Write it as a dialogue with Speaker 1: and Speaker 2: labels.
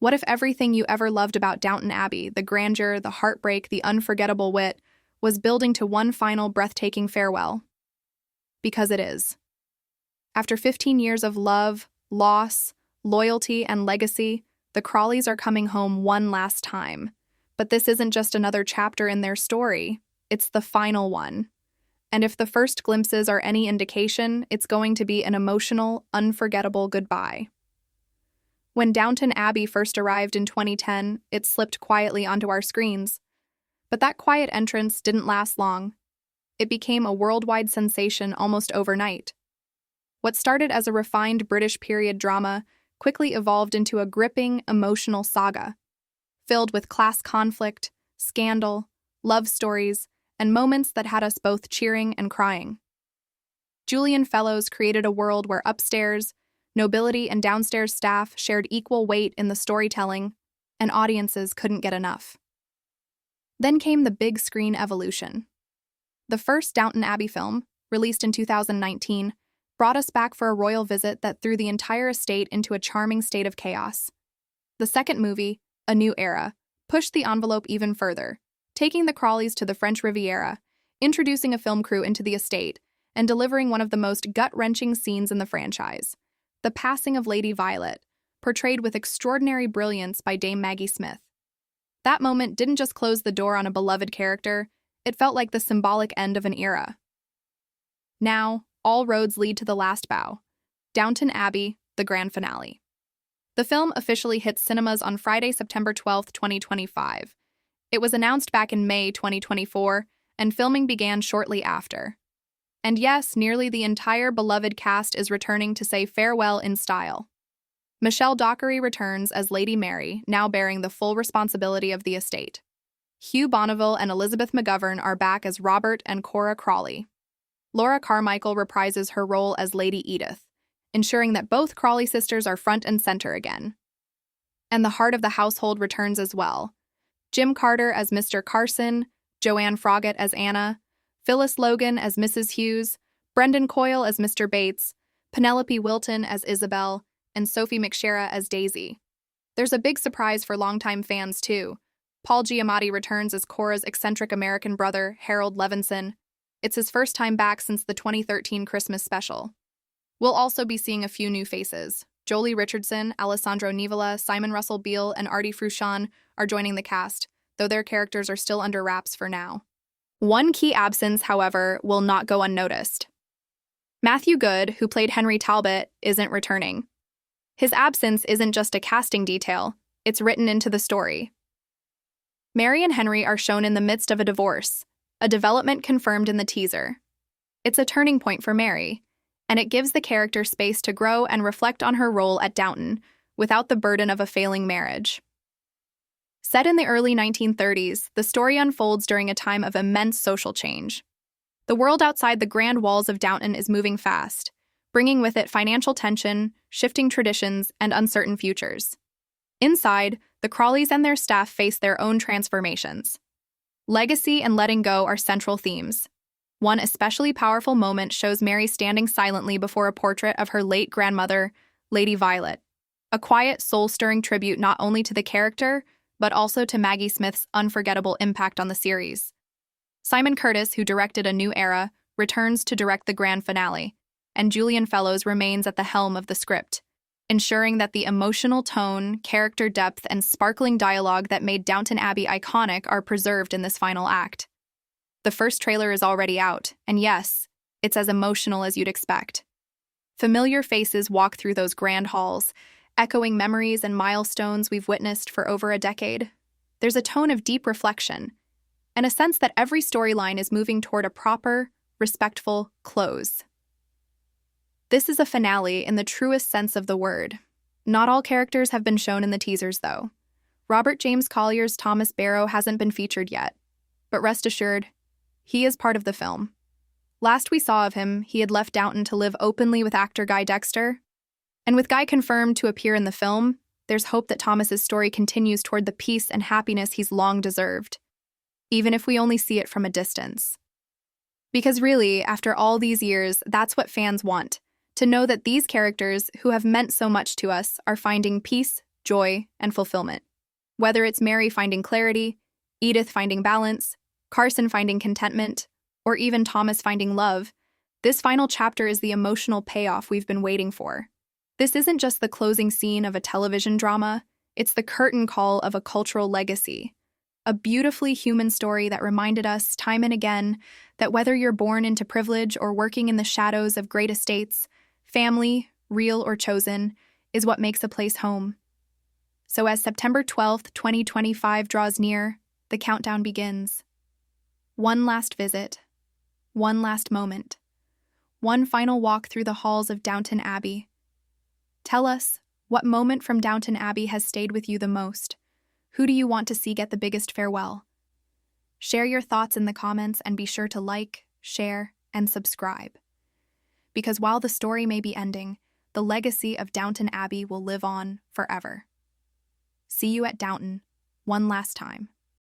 Speaker 1: What if everything you ever loved about Downton Abbey, the grandeur, the heartbreak, the unforgettable wit, was building to one final breathtaking farewell? Because it is. After 15 years of love, loss, loyalty, and legacy, the Crawleys are coming home one last time. But this isn't just another chapter in their story, it's the final one. And if the first glimpses are any indication, it's going to be an emotional, unforgettable goodbye. When Downton Abbey first arrived in 2010, it slipped quietly onto our screens. But that quiet entrance didn't last long. It became a worldwide sensation almost overnight. What started as a refined British period drama quickly evolved into a gripping, emotional saga, filled with class conflict, scandal, love stories, and moments that had us both cheering and crying. Julian Fellowes created a world where upstairs, nobility and downstairs staff shared equal weight in the storytelling, and audiences couldn't get enough. Then came the big screen evolution. The first Downton Abbey film, released in 2019, brought us back for a royal visit that threw the entire estate into a charming state of chaos. The second movie, A New Era, pushed the envelope even further, taking the Crawleys to the French Riviera, introducing a film crew into the estate, and delivering one of the most gut-wrenching scenes in the franchise, the passing of Lady Violet, portrayed with extraordinary brilliance by Dame Maggie Smith. That moment didn't just close the door on a beloved character, it felt like the symbolic end of an era. Now, all roads lead to the last bow, Downton Abbey, the grand finale. The film officially hits cinemas on Friday, September 12, 2025. It was announced back in May 2024, and filming began shortly after. And yes, nearly the entire beloved cast is returning to say farewell in style. Michelle Dockery returns as Lady Mary, now bearing the full responsibility of the estate. Hugh Bonneville and Elizabeth McGovern are back as Robert and Cora Crawley. Laura Carmichael reprises her role as Lady Edith, ensuring that both Crawley sisters are front and center again. And the heart of the household returns as well. Jim Carter as Mr. Carson, Joanne Froggatt as Anna, Phyllis Logan as Mrs. Hughes, Brendan Coyle as Mr. Bates, Penelope Wilton as Isabel, and Sophie McShera as Daisy. There's a big surprise for longtime fans, too. Paul Giamatti returns as Cora's eccentric American brother, Harold Levinson. It's his first time back since the 2013 Christmas special. We'll also be seeing a few new faces. Jolie Richardson, Alessandro Nivola, Simon Russell Beale, and Artie Fruchon are joining the cast, though their characters are still under wraps for now. One key absence, however, will not go unnoticed. Matthew Goode, who played Henry Talbot, isn't returning. His absence isn't just a casting detail, it's written into the story. Mary and Henry are shown in the midst of a divorce, a development confirmed in the teaser. It's a turning point for Mary, and it gives the character space to grow and reflect on her role at Downton without the burden of a failing marriage. Set in the early 1930s, the story unfolds during a time of immense social change. The world outside the grand walls of Downton is moving fast, bringing with it financial tension, shifting traditions, and uncertain futures. Inside, the Crawleys and their staff face their own transformations. Legacy and letting go are central themes. One especially powerful moment shows Mary standing silently before a portrait of her late grandmother, Lady Violet, a quiet, soul-stirring tribute not only to the character, but also to Maggie Smith's unforgettable impact on the series. Simon Curtis, who directed A New Era, returns to direct the grand finale, and Julian Fellowes remains at the helm of the script, ensuring that the emotional tone, character depth, and sparkling dialogue that made Downton Abbey iconic are preserved in this final act. The first trailer is already out, and yes, it's as emotional as you'd expect. Familiar faces walk through those grand halls, echoing memories and milestones we've witnessed for over a decade. There's a tone of deep reflection, and a sense that every storyline is moving toward a proper, respectful close. This is a finale in the truest sense of the word. Not all characters have been shown in the teasers, though. Robert James Collier's Thomas Barrow hasn't been featured yet, but rest assured, he is part of the film. Last we saw of him, he had left Downton to live openly with actor Guy Dexter. And with Guy confirmed to appear in the film, there's hope that Thomas's story continues toward the peace and happiness he's long deserved, even if we only see it from a distance. Because really, after all these years, that's what fans want, to know that these characters, who have meant so much to us, are finding peace, joy, and fulfillment. Whether it's Mary finding clarity, Edith finding balance, Carson finding contentment, or even Thomas finding love, this final chapter is the emotional payoff we've been waiting for. This isn't just the closing scene of a television drama, it's the curtain call of a cultural legacy. A beautifully human story that reminded us time and again that whether you're born into privilege or working in the shadows of great estates, family, real or chosen, is what makes a place home. So as September 12th, 2025 draws near, the countdown begins. One last visit, one last moment, one final walk through the halls of Downton Abbey. Tell us, what moment from Downton Abbey has stayed with you the most? Who do you want to see get the biggest farewell? Share your thoughts in the comments and be sure to like, share, and subscribe. Because while the story may be ending, the legacy of Downton Abbey will live on forever. See you at Downton, one last time.